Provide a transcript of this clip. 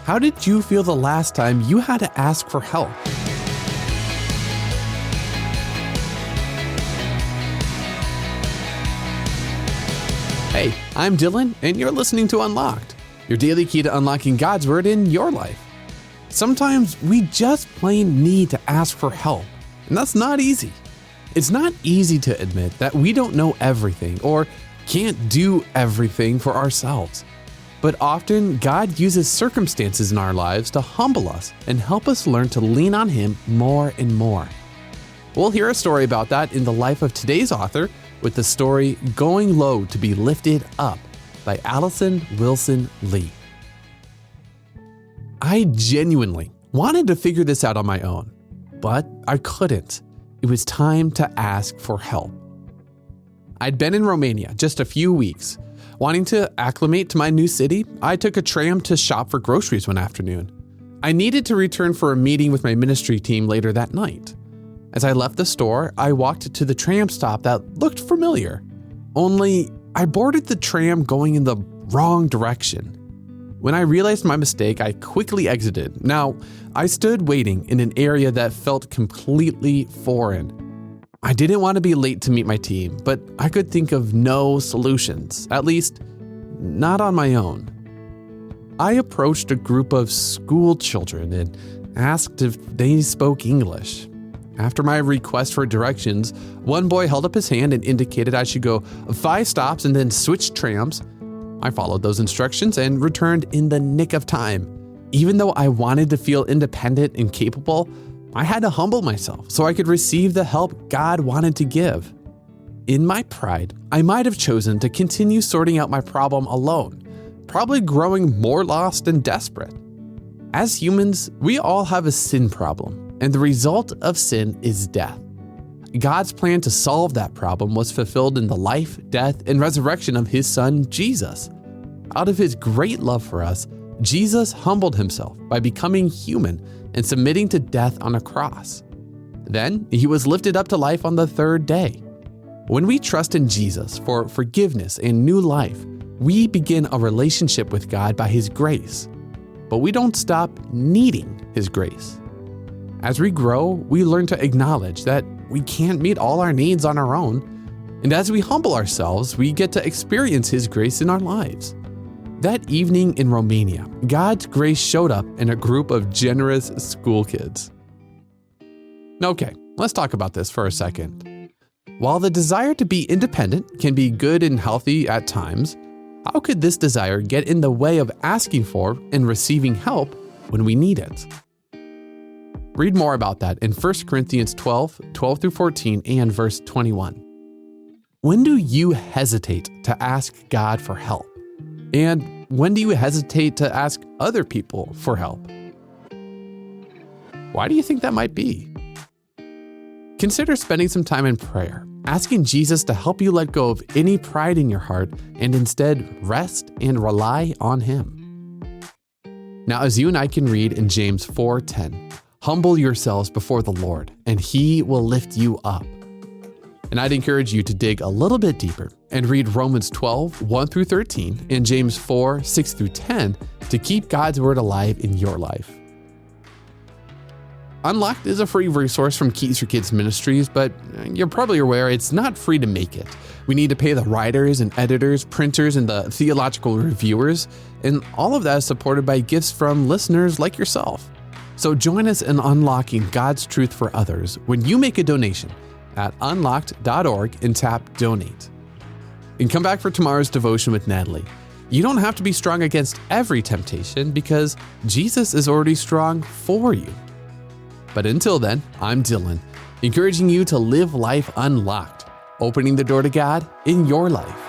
How did you feel the last time you had to ask for help? Hey, I'm Dylan, and you're listening to Unlocked, your daily key to unlocking God's Word in your life. Sometimes we just plain need to ask for help, and that's not easy. It's not easy to admit that we don't know everything or can't do everything for ourselves. But often, God uses circumstances in our lives to humble us and help us learn to lean on Him more and more. We'll hear a story about that in the life of today's author with the story Going Low to Be Lifted Up by Allison Wilson Lee. I genuinely wanted to figure this out on my own, but I couldn't. It was time to ask for help. I'd been in Romania just a few weeks. Wanting to acclimate to my new city, I took a tram to shop for groceries one afternoon. I needed to return for a meeting with my ministry team later that night. As I left the store, I walked to the tram stop that looked familiar. Only, I boarded the tram going in the wrong direction. When I realized my mistake, I quickly exited. Now, I stood waiting in an area that felt completely foreign. I didn't want to be late to meet my team, but I could think of no solutions, at least not on my own. I approached a group of school children and asked if they spoke English. After my request for directions, one boy held up his hand and indicated I should go 5 stops and then switch trams. I followed those instructions and returned in the nick of time. Even though I wanted to feel independent and capable, I had to humble myself so I could receive the help God wanted to give. In my pride, I might have chosen to continue sorting out my problem alone, probably growing more lost and desperate. As humans, we all have a sin problem. And the result of sin is death. God's plan to solve that problem was fulfilled in the life, death, and resurrection of His Son, Jesus. Out of His great love for us, Jesus humbled Himself by becoming human and submitting to death on a cross. Then, He was lifted up to life on the 3rd day. When we trust in Jesus for forgiveness and new life, we begin a relationship with God by His grace. But we don't stop needing His grace. As we grow, we learn to acknowledge that we can't meet all our needs on our own. And as we humble ourselves, we get to experience His grace in our lives. That evening in Romania, God's grace showed up in a group of generous school kids. Okay, let's talk about this for a second. While the desire to be independent can be good and healthy at times, how could this desire get in the way of asking for and receiving help when we need it? Read more about that in 1 Corinthians 12:12-14 and verse 21. When do you hesitate to ask God for help? And when do you hesitate to ask other people for help? Why do you think that might be? Consider spending some time in prayer, asking Jesus to help you let go of any pride in your heart and instead rest and rely on Him. Now, as you and I can read in James 4:10, humble yourselves before the Lord, and He will lift you up. And I'd encourage you to dig a little bit deeper and read Romans 12:1-13, and James 4:6-10 to keep God's Word alive in your life. Unlocked is a free resource from Keys for Kids Ministries, but you're probably aware it's not free to make it. We need to pay the writers and editors, printers, and the theological reviewers, and all of that is supported by gifts from listeners like yourself. So join us in unlocking God's truth for others when you make a donation at unlocked.org and tap Donate. And come back for tomorrow's devotion with Natalie. You don't have to be strong against every temptation because Jesus is already strong for you. But until then, I'm Dylan, encouraging you to live life unlocked, opening the door to God in your life.